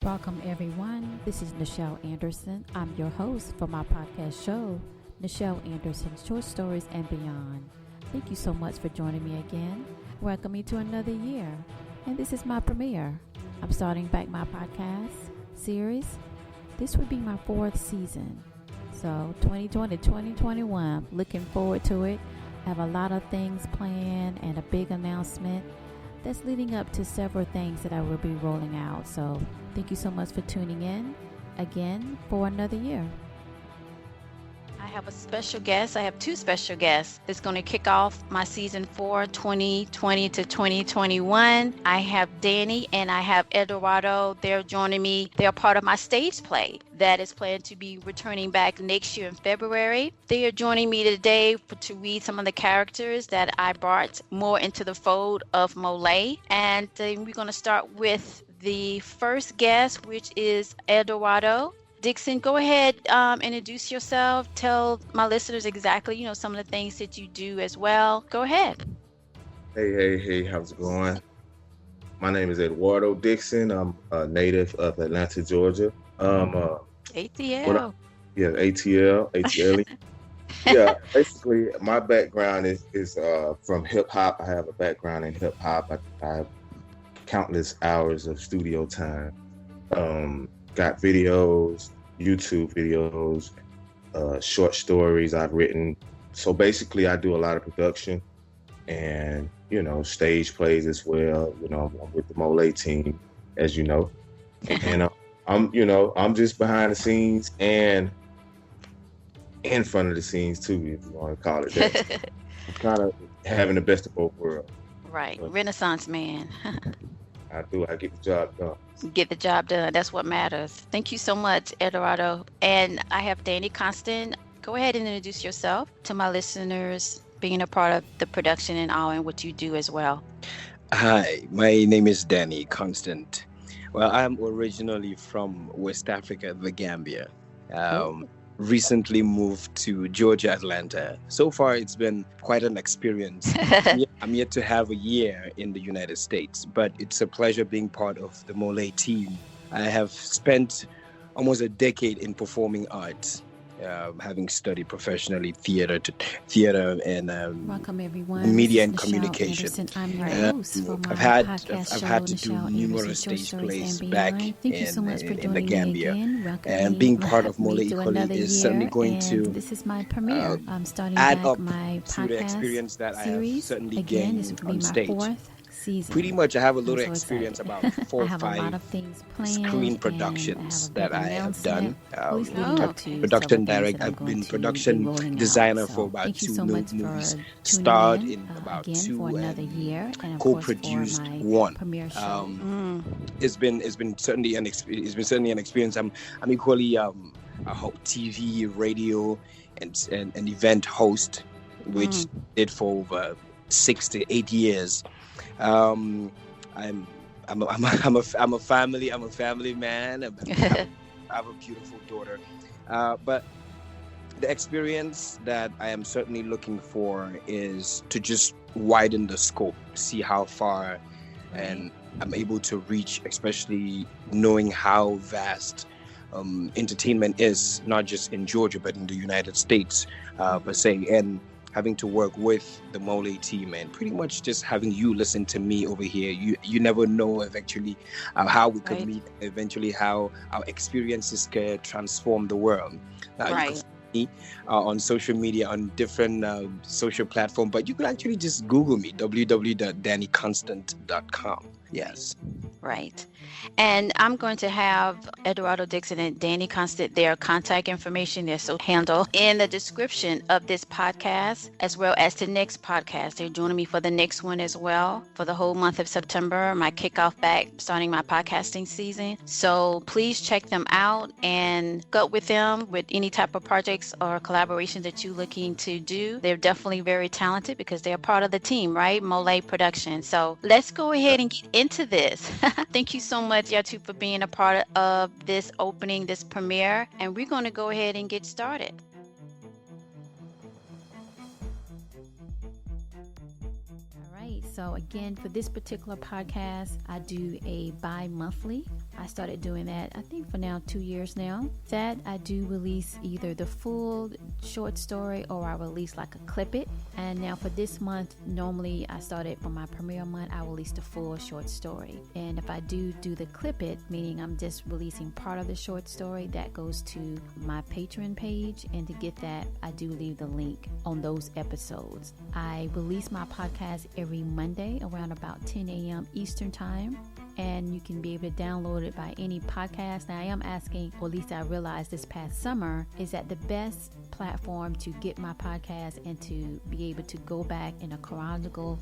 Welcome, everyone. This is Nichel Anderson. I'm your host for my podcast show, Nichel Anderson Short Stories and Beyond. Thank you so much for joining me again. Welcome me to another year. And this is my premiere. I'm starting back my podcast series. This would be my 4th season. So 2020, 2021, looking forward to it. I have a lot of things planned and a big announcement that's leading up to several things that I will be rolling out. So thank you so much for tuning in again for another year. I have a special guest. I have 2 special guests that's going to kick off my season 4, 2020 to 2021. I have Danny and I have Eduardo. They're joining me. They're part of my stage play that is planned to be returning back next year in February. They are joining me today to read some of the characters that I brought more into the fold of MOLIAE. And we're going to start with the first guest, which is Eduardo Dixon. Go ahead, introduce yourself. Tell my listeners exactly, some of the things that you do as well. Go ahead. Hey, how's it going? My name is Eduardo Dixon. I'm a native of Atlanta, Georgia. ATL. ATL. Yeah, basically, my background is from hip hop. I have a background in hip hop. I have countless hours of studio time. Got videos, YouTube videos, short stories I've written. So basically, I do a lot of production and, stage plays as well. I'm with the MOLIAE team, as you know. And I'm just behind the scenes and in front of the scenes, too, if you want to call it that. I'm kind of having the best of both worlds. Right. Renaissance man. I do. I get the job done. Get the job done. That's what matters. Thank you so much, Eduardo. And I have Danny Contant. Go ahead and introduce yourself to my listeners, being a part of the production and all and what you do as well. Hi, my name is Danny Contant. Well, I'm originally from West Africa, the Gambia. Recently moved to Georgia, Atlanta. So far, it's been quite an experience. I'm yet to have a year in the United States, but it's a pleasure being part of the MOLIAE team. I have spent almost a decade in performing arts, having studied professionally theater and Welcome, everyone. media This and is communication. Nichel Anderson. I'm your host for my I've had podcast to show, do Nichel numerous Anderson, stage Short Stories plays and back Beyond. Thank you so much for in the joining Gambia. me again. Welcome And me, being part of me MOLIAE to equally another is year, certainly going and to this is my premiere. I'm starting add back up my to the experience podcast that I have series. certainly Again, this gained will be on my stage. 4th season. Pretty much, I have a I'm little so experience excited. about 4 I or have a lot 5 of things planned, screen and productions I that have a I big have done. announcement. Leading up to Production several things direct. that I'm I've going been to be production rolling out. designer So for about thank you 2 so much movies. for Starred tuning in about again 2 for another and year, and of course for co-produced my 1. premiere show. It's been certainly an experience. I'm equally a TV, radio, and an event host, which did for over 6 to 8 years. I'm a family man. I have a beautiful daughter, but the experience that I am certainly looking for is to just widen the scope, see how far and I'm able to reach, especially knowing how vast entertainment is, not just in Georgia, but in the United States per se. And having to work with the MOLIAE team and pretty much just having you listen to me over here. You never know eventually how we could meet, eventually how our experiences can transform the world. You can find me on social media, on different social platforms, but you could actually just Google me, www.dannyconstant.com. Yes. Right. And I'm going to have Eduardo Dixon and Danny Contant, their contact information, their social handle in the description of this podcast, as well as the next podcast. They're joining me for the next one as well, for the whole month of September, my kickoff back, starting my podcasting season. So please check them out and go with them with any type of projects or collaborations that you're looking to do. They're definitely very talented because they're part of the team, right? MOLIAE Production. So let's go ahead and get into this. Thank you so much, y'all two, for being a part of this opening, this premiere, and we're going to go ahead and get started. All right. So again, for this particular podcast, I do a bi-monthly I started doing that, I think for now 2 years now. That I do release either the full short story or I release like a clip it. And now for this month, normally I started for my premiere month, I release the full short story. And if I do the clip it, meaning I'm just releasing part of the short story, that goes to my Patreon page. And to get that, I do leave the link on those episodes. I release my podcast every Monday around about 10 a.m. Eastern time. And you can be able to download it by any podcast. Now I am asking, or at least I realized this past summer, is that the best platform to get my podcast and to be able to go back in a chronological,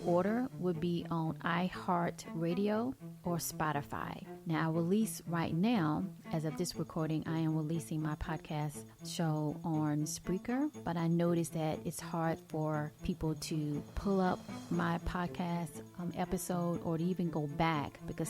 order would be on iHeartRadio or Spotify. Now I release right now, as of this recording, I am releasing my podcast show on Spreaker, but I noticed that it's hard for people to pull up my podcast episode or to even go back, because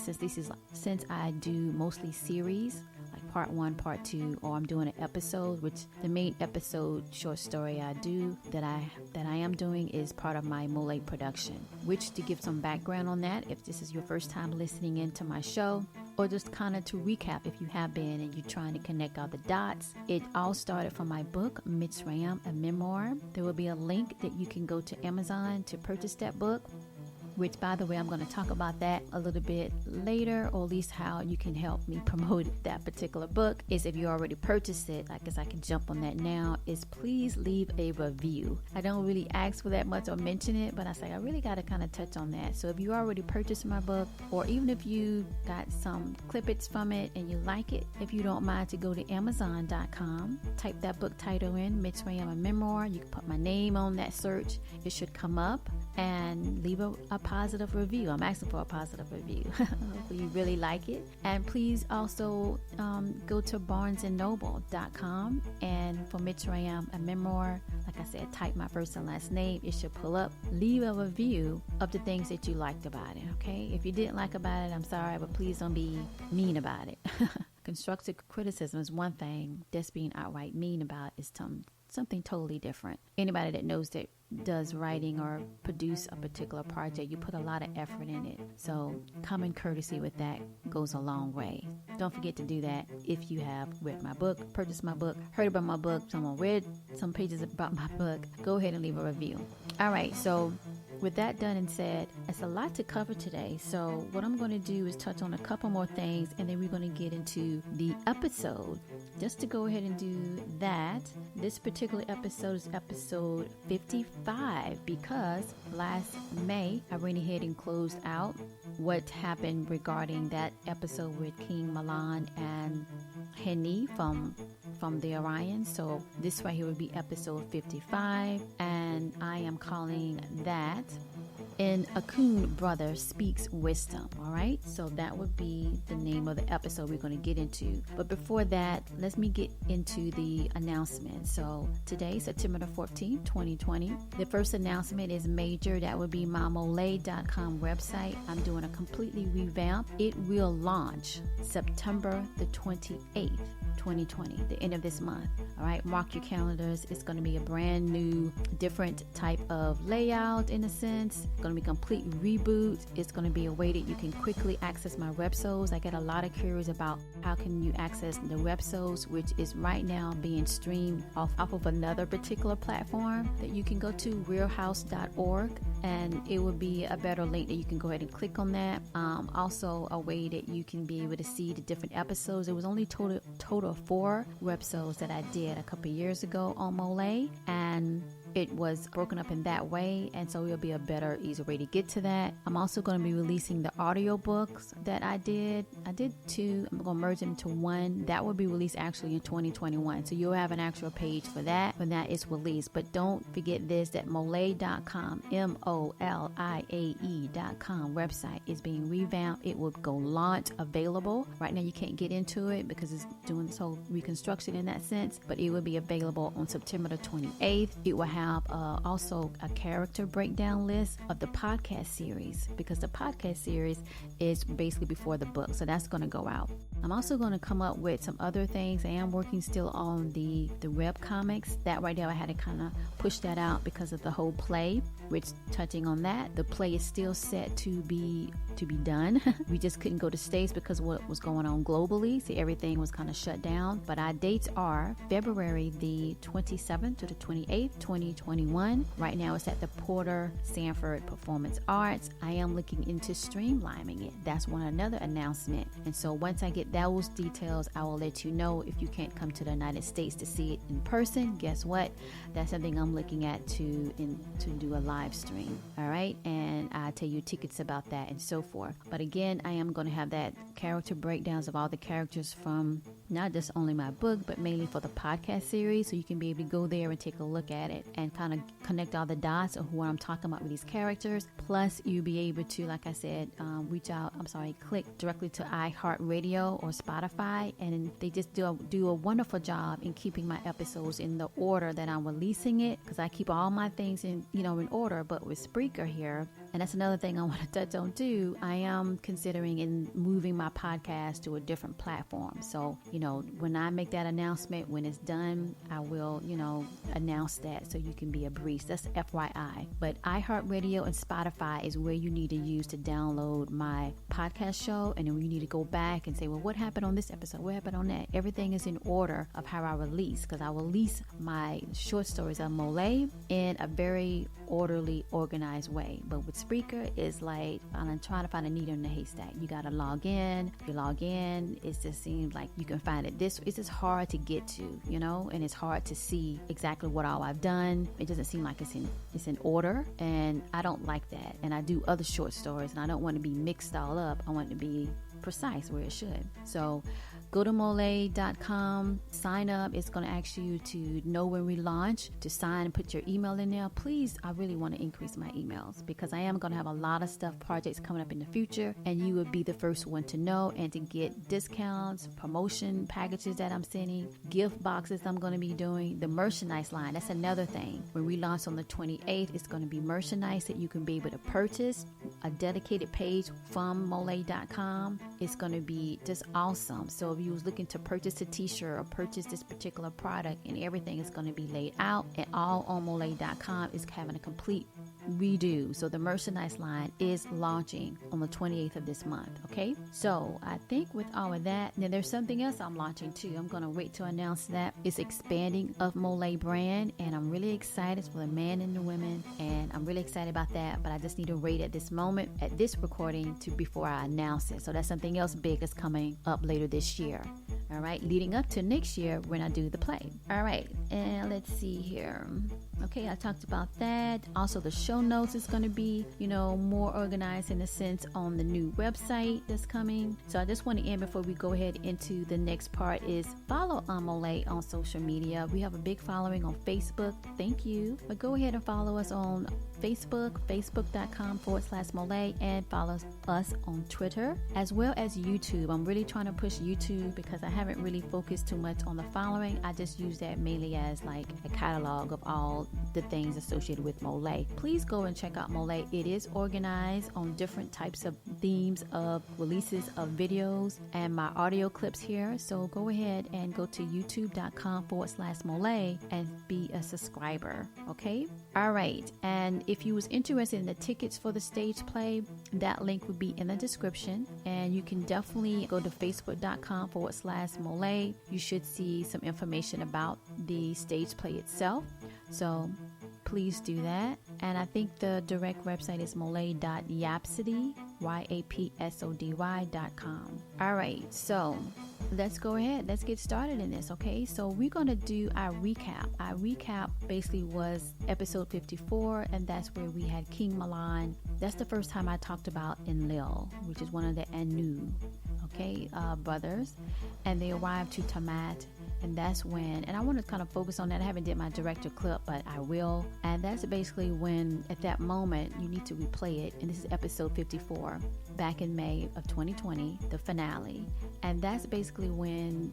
since I do mostly series, like part 1, part 2, or I'm doing an episode, which the main episode short story I do that I am doing is part of my MOLIAE production. Which, to give some background on that, if this is your first time listening into my show, or just kind of to recap if you have been and you're trying to connect all the dots, it all started from my book, Mitsrayim, a Memoir. There will be a link that you can go to Amazon to purchase that book, which, by the way, I'm going to talk about that a little bit later, or at least how you can help me promote that particular book. Is if you already purchased it, I guess I can jump on that now, is please leave a review. I don't really ask for that much or mention it, but I say I really got to kind of touch on that. So if you already purchased my book, or even if you got some clippets from it and you like it, if you don't mind to go to Amazon.com, type that book title in, Mitsrayim, a Memoir. You can put my name on that search. It should come up, and leave a positive review. I'm asking for a positive review. Hopefully you really like it. And please also go to barnesandnoble.com, and for Mitsrayim, a Memoir, like I said, type my first and last name. It should pull up. Leave a review of the things that you liked about it, okay? If you didn't like about it, I'm sorry, but please don't be mean about it. Constructive criticism is one thing. Just being outright mean about is something totally different. Anybody that knows that does writing or produce a particular project, you put a lot of effort in it. So common courtesy with that goes a long way. Don't forget to do that if you have read my book, purchased my book, heard about my book, someone read some pages about my book. Go ahead and leave a review. All right, so with that done and said, it's a lot to cover today. So what I'm going to do is touch on a couple more things, and then we're going to get into the episode. Just to go ahead and do that, this particular episode is episode 55, because last May I went ahead and closed out what happened regarding that episode with King Mahlon and Hanee from the Orions. So this right here would be episode 55, and I am calling that Akuni Brothers Speaks Wisdom. All right, so that would be the name of the episode we're going to get into. But before that, let me get into the announcement. So today, September the 14th, 2020, the first announcement is major. That would be my MOLIAE.com website. I'm doing a completely revamp. It will launch September the 28th. 2020, the end of this month. All right, mark your calendars. It's going to be a brand new, different type of layout in a sense. It's going to be a complete reboot. It's going to be a way that you can quickly access my websodes. I get a lot of queries about how can you access the websodes, which is right now being streamed off of another particular platform that you can go to, realhouse.org, and it will be a better link that you can go ahead and click on that. Also a way that you can be able to see the different episodes. It was only total 4 websodes that I did a couple years ago on MOLIAE, and it was broken up in that way, and so it'll be a better, easier way to get to that. I'm also going to be releasing the audio books that I did 2. I'm going to merge them into 1. That will be released actually in 2021, so you'll have an actual page for that when that is released. But don't forget this, that MOLIAE.com, MOLIAE.com website is being revamped. It will go launch available. Right now you can't get into it because it's doing this whole reconstruction in that sense, but it will be available on September the 28th. It will have have also a character breakdown list of the podcast series, because the podcast series is basically before the book. So that's going to go out. I'm also going to come up with some other things. I am working still on the web comics. That right now I had to kind of push that out because of the whole play, which, touching on that, the play is still set to be done. We just couldn't go to States because of what was going on globally. So everything was kind of shut down. But our dates are February the 27th to the 28th, 2021. Right now it's at the Porter Sanford Performance Arts. I am looking into streamlining it. That's another announcement. And so once I get those details, I will let you know. If you can't come to the United States to see it in person, guess what? That's something I'm looking at to do a live stream. All right. And I'll tell you tickets about that and so forth. But again, I am going to have that character breakdowns of all the characters from not just only my book, but mainly for the podcast series. So you can be able to go there and take a look at it and kind of connect all the dots of what I'm talking about with these characters. Plus, you'll be able to, like I said, click directly to iHeartRadio or Spotify, and they just do a wonderful job in keeping my episodes in the order that I'm releasing it, because I keep all my things in order. But with Spreaker here, and that's another thing I want to touch on too, I am considering in moving my podcast to a different platform. So, when I make that announcement, when it's done, I will, announce that so you can be abreast. That's FYI. But iHeartRadio and Spotify is where you need to use to download my podcast show. And then you need to go back and say, well, what happened on this episode? What happened on that? Everything is in order of how I release, because I release my short stories of MOLIAE in a very orderly, organized way. But with Spreaker, it's like I'm trying to find a needle in the haystack. You got to log in. If you log in, it just seems like you can find it. It's just hard to get to, and it's hard to see exactly what all I've done. It doesn't seem like it's in order, and I don't like that. And I do other short stories, and I don't want to be mixed all up. I want it to be precise where it should. So go to MOLIAE.com, sign up. It's going to ask you to know when we launch, to sign and put your email in there. Please, I really want to increase my emails, because I am going to have a lot of projects coming up in the future, and you would be the first one to know and to get discounts, promotion packages that I'm sending, gift boxes I'm going to be doing, the merchandise line. That's another thing. When we launch on the 28th, it's going to be merchandise that you can be able to purchase, a dedicated page from MOLIAE.com. It's going to be just awesome. So if you was looking to purchase a t-shirt or purchase this particular product, and everything is going to be laid out, and all on MOLIAE.com is having a complete redo. So the merchandise line is launching on the 28th of this month. Okay. So I think with all of that, then there's something else I'm launching too. I'm going to wait to announce that. It's expanding of MOLIAE brand, and I'm really excited for the men and the women, and I'm really excited about that, but I just need to wait at this moment, at this recording, before I announce it. So that's something else big is coming up later this year. All right, leading up to next year when I do the play. All right, and let's see here. Okay, I talked about that. Also, the show notes is going to be, more organized in a sense on the new website that's coming. So I just want to end before we go ahead into the next part is follow MOLIAE on social media. We have a big following on Facebook. Thank you. But go ahead and follow us on Facebook, facebook.com/MOLIAE, and follow us on Twitter as well as YouTube. I'm really trying to push YouTube because I haven't really focused too much on the following. I just use that mainly as like a catalog of all the things associated with MOLIAE. Please go and check out MOLIAE. It is organized on different types of themes of releases of videos and my audio clips here. So go ahead and go to youtube.com/MOLIAE and be a subscriber. Okay. All right. And if you was interested in the tickets for the stage play, that link would be in the description, and you can definitely go to facebook.com/MOLIAE. You should see some information about the stage play itself. So please do that. And I think the direct website is MOLIAE.yapsody, yapsody.com. All right, so let's go ahead. Let's get started in this, okay? So we're going to do our recap. Our recap basically was episode 54, and that's where we had King Mahlon. That's the first time I talked about Enlil, which is one of the Anu, brothers. And they arrived to Tamat. And that's when, and I want to kind of focus on that. I haven't did my director clip, but I will. And that's basically when, at that moment, you need to replay it. And this is episode 54, back in May of 2020, the finale. And that's basically when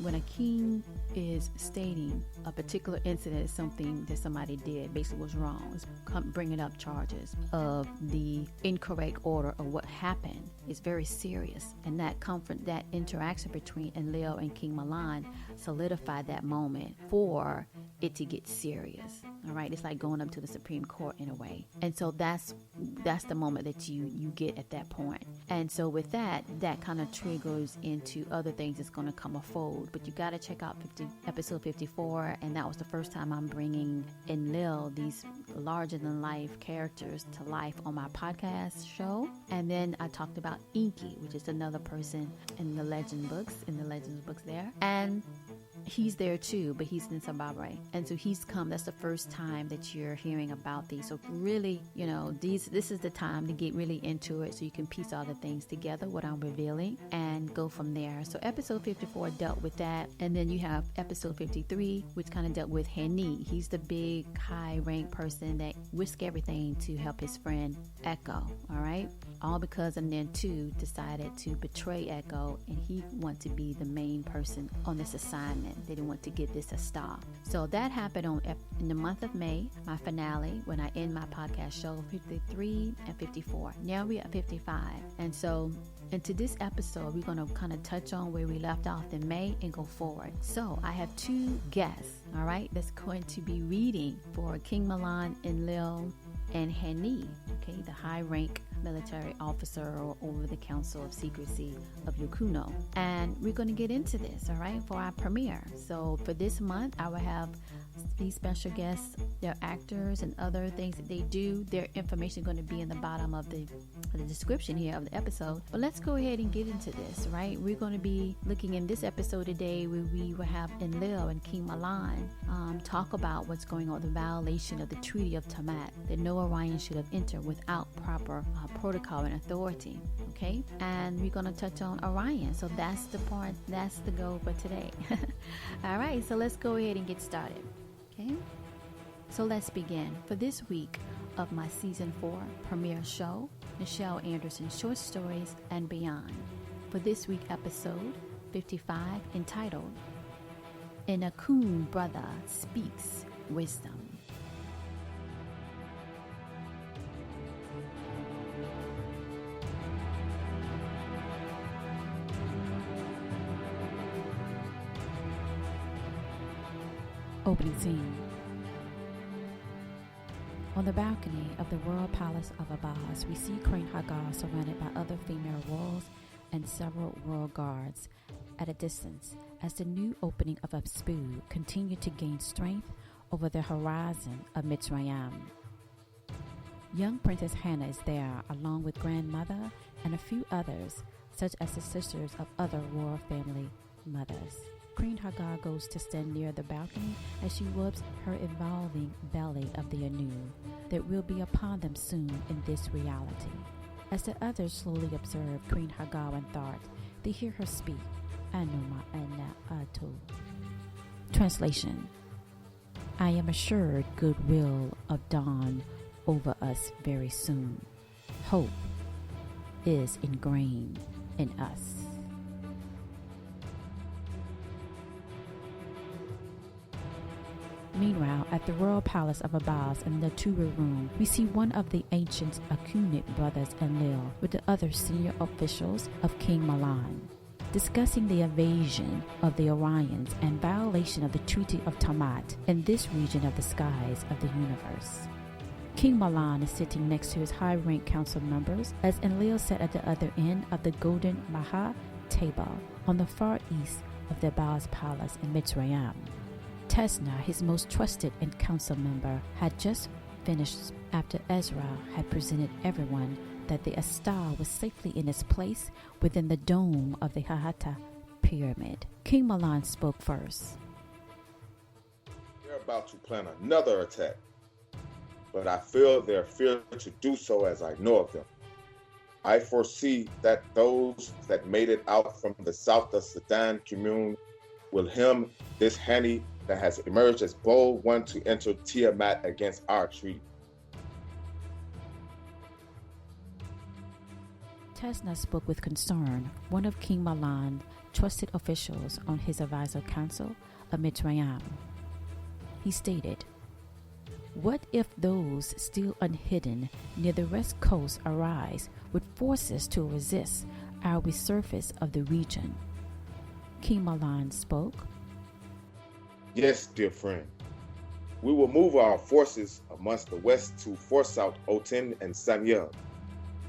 a king is stating a particular incident is something that somebody did, basically was wrong. It's bringing up charges of the incorrect order of what happened. It's very serious, and that interaction between Enlil and King Mahlon solidified that moment for it to get serious. All right, it's like going up to the Supreme Court in a way, and so that's the moment that you get at that point. And so with that kind of triggers into other things that's going to come afold. But you got to check out episode 54, and that was the first time I'm bringing Enlil, these larger than life characters, to life on my podcast show. And then I talked about Inky, which is another person in the legends books there, and he's there too, but he's in Zimbabwe, and so he's come. That's the first time that you're hearing about these. So really, this is the time to get really into it, so you can piece all the things together, what I'm revealing, and go from there. So episode 54 dealt with that, and then you have episode 53, which kind of dealt with Hanee. He's the big high rank person that risked everything to help his friend Echo. All right, all because Two decided to betray Echo, and he wanted to be the main person on this assignment. They didn't want to get this a stop. So that happened in the month of May, my finale, when I end my podcast show, 53 and 54. Now we're at 55. And so into this episode, we're going to kind of touch on where we left off in May and go forward. So I have two guests, all right, that's going to be reading for King Mahlon, Enlil, and Hanee, okay, the high rank military officer over the Council of Secrecy of Yakuno. And we're going to get into this, all right, for our premiere. So for this month, I will have these special guests, their actors and other things that they do. Their information is going to be in the bottom of the description here of the episode. But let's go ahead and get into this, right? We're going to be looking in this episode today where we will have Enlil and King Mahlon talk about what's going on, the violation of the Treaty of Tiamat, that no Orion should have entered without proper protocol and authority, okay? And we're going to touch on Orion. So that's the goal for today. All right, so let's go ahead and get started, okay? So let's begin. For this week of my season 4 premiere show, Nichel Anderson Short Stories and Beyond. For this week episode 55, entitled An Akuni Brother Speaks Wisdom. Opening scene. On the balcony of the royal palace of Abbas, we see Queen Hagar surrounded by other female royals and several royal guards at a distance as the new opening of Abspu continued to gain strength over the horizon of Mitsrayim. Young Princess Hanee is there along with grandmother and a few others, such as the sisters of other royal family mothers. Queen Hagar goes to stand near the balcony as she whoops her evolving belly of the Anu that will be upon them soon in this reality. As the others slowly observe Queen Hagar in thought, they hear her speak. Anuma ana atu. Translation: I am assured goodwill of dawn over us very soon. Hope is ingrained in us. Meanwhile, at the royal palace of Abbas in the Tuba room, we see one of the ancient Akuni Brothers, Enlil, with the other senior officials of King Mahlon, discussing the invasion of the Orions and violation of the Treaty of Tiamat in this region of the skies of the universe. King Mahlon is sitting next to his high-rank council members as Enlil sat at the other end of the golden Maha table on the far east of the Abbas palace in Mitsrayim. Tesna, his most trusted and council member, had just finished after Ezra had presented everyone that the Astar was safely in its place within the dome of the Hahata pyramid. King Mahlon spoke first. They're about to plan another attack, but I feel they're feared to do so as I know of them. I foresee that those that made it out from the south of Sudan commune will him this Hanee that has emerged as bold one to enter Tiamat against our treaty. Tesna spoke with concern. One of King Mahlon's trusted officials on his advisor council of Mitsrayim. He stated, "What if those still unhidden near the west coast arise with forces to resist our resurface of the region?" King Mahlon spoke. Yes, dear friend. We will move our forces amongst the west to force out Otin and Sanyel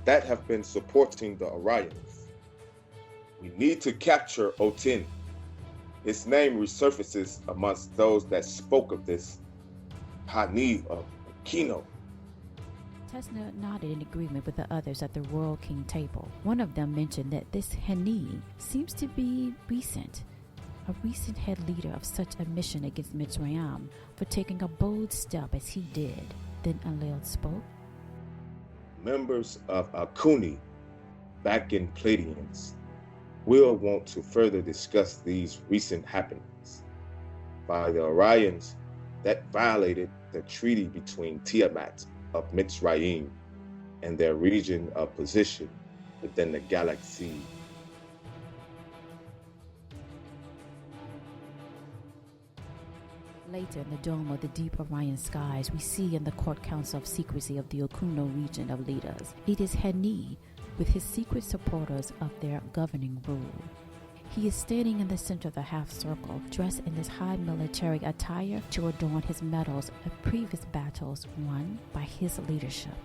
that have been supporting the Orions. We need to capture Otin. His name resurfaces amongst those that spoke of this. Hanee of Kino. Tesna nodded in agreement with the others at the Royal King table. One of them mentioned that this Hanee seems to be a recent head leader of such a mission against Mitsrayim for taking a bold step as he did. Then Enlil spoke. Members of Akuni, back in Pleadeians, will want to further discuss these recent happenings by the Orions that violated the treaty between Tiamat of Mitsrayim and their region of position within the galaxy. Later in the dome of the deep Orion skies, we see in the court council of secrecy of the Okuno region of leaders. It is Hanee with his secret supporters of their governing rule. He is standing in the center of the half circle, dressed in this high military attire to adorn his medals of previous battles won by his leadership.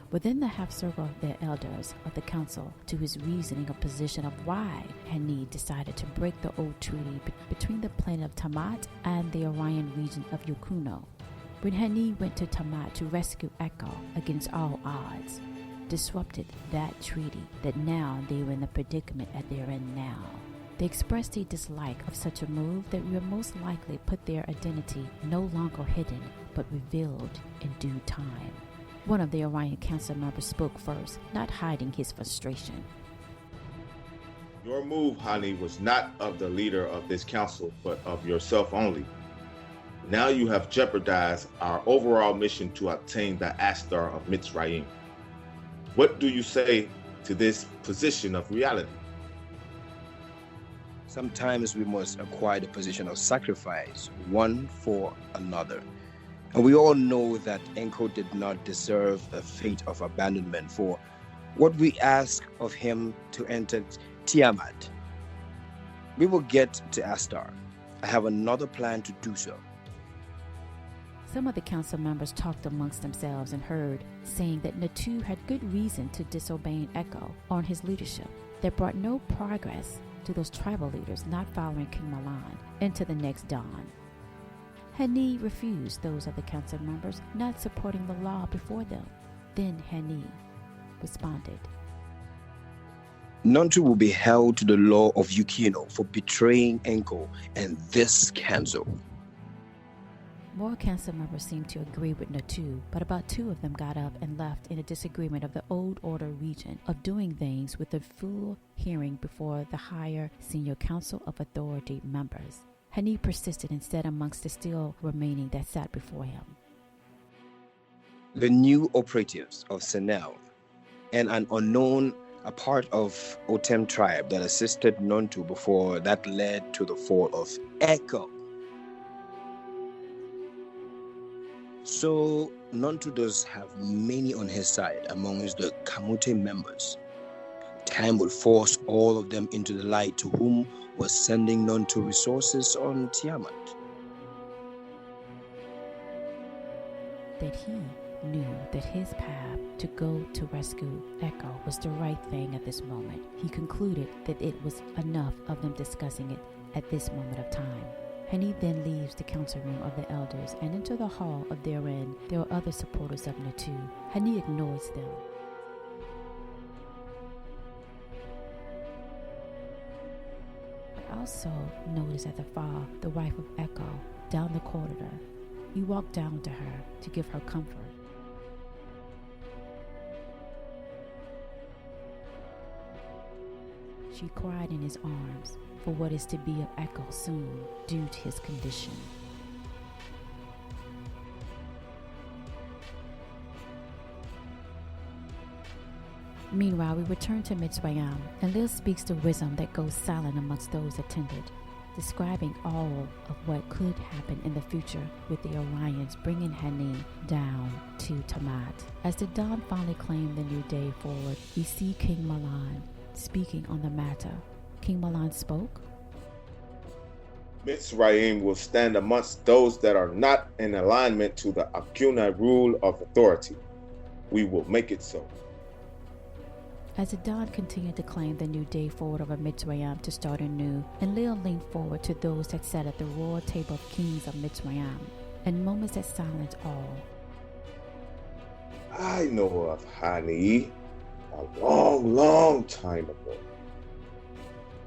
Within the half circle of their elders of the council, to his reasoning of position of why Hanee decided to break the old treaty between the planet of Tamat and the Orion region of Yokuno. When Hanee went to Tamat to rescue Echo against all odds, disrupted that treaty, that now they were in the predicament that they are in now. They expressed a dislike of such a move that will most likely put their identity no longer hidden, but revealed in due time. One of the Orion Council members spoke first, not hiding his frustration. Your move, Hanee, was not of the leader of this council, but of yourself only. Now you have jeopardized our overall mission to obtain the Astar of Mitsrayim. What do you say to this position of reality? Sometimes we must acquire the position of sacrifice, one for another. And we all know that Enko did not deserve a fate of abandonment for what we ask of him to enter Tiamat. We will get to Astar. I have another plan to do so. Some of the council members talked amongst themselves and heard, saying that Natu had good reason to disobey Echo on his leadership, that brought no progress to those tribal leaders not following King Mahlon into the next dawn. Hanee refused those of the council members not supporting the law before them. Then Hanee responded. None two will be held to the law of Yukino for betraying Enko and this council. More council members seemed to agree with Natu, but about 2 of them got up and left in a disagreement of the old order region of doing things with a full hearing before the higher senior council of authority members. Hanee persisted instead amongst the still remaining that sat before him. The new operatives of Senel and an unknown, a part of Otem tribe that assisted Nontu before that led to the fall of Echo. So Nontu does have many on his side amongst the Kamute members. Time will force all of them into the light to whom was sending Nontu resources on Tiamat. That he knew that his path to go to rescue Echo was the right thing at this moment. He concluded that it was enough of them discussing it at this moment of time. Hanee then leaves the council room of the elders and into the hall of therein there were other supporters of Natu. Hanee ignores them. I also noticed at the far the wife of Echo down the corridor. He walked down to her to give her comfort. She cried in his arms for what is to be of Echo soon due to his condition. Meanwhile, we return to Mitsrayim, and Enlil speaks the wisdom that goes silent amongst those attended. describing all of what could happen in the future with the Orions bringing Hanee down to Tamat. As the dawn finally claimed the new day forward, we see King Mahlon speaking on the matter. King Mahlon spoke. Mitsrayim will stand amongst those that are not in alignment to the Akuni rule of authority. We will make it so. As the dawn continued to claim the new day forward over Mitsrayim to start anew, Enlil leaned forward to those that sat at the royal table of kings of Mitsrayim, and moments that silenced all. I know of Hanee a long, long time ago,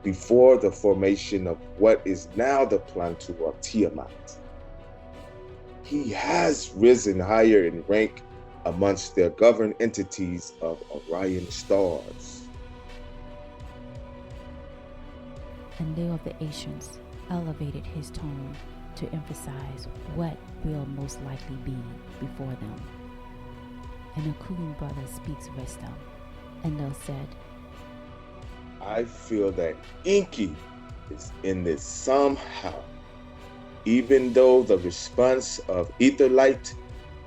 before the formation of what is now the plateau of Tiamat. He has risen higher in rank amongst the governed entities of Orion stars. Enlil of the Asians elevated his tone to emphasize what will most likely be before them. And Akuni Brothers speaks wisdom. Enlil said, I feel that Inky is in this somehow, even though the response of Etherlight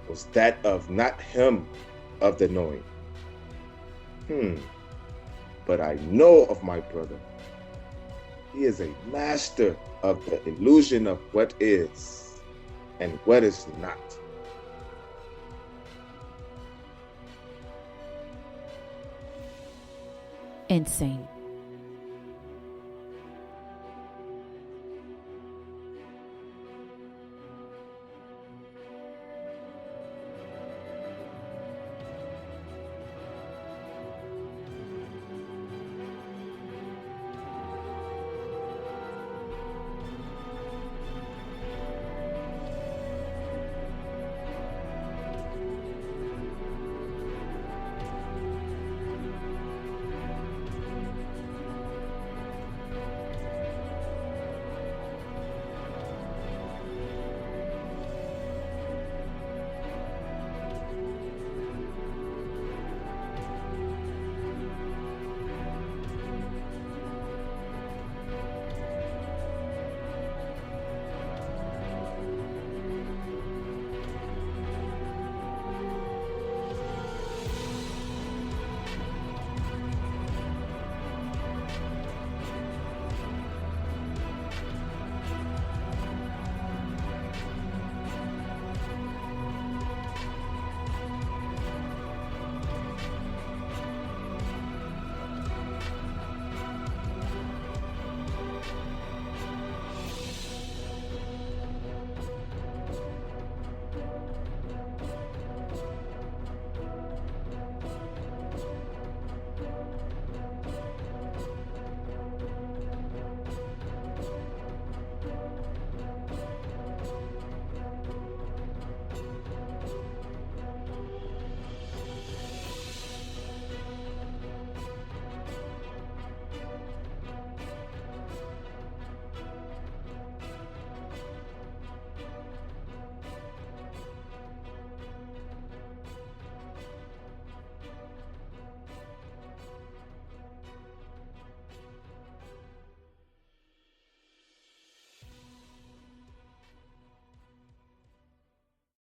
was that of not him of the knowing. But I know of my brother. He is a master of the illusion of what is and what is not. Insane.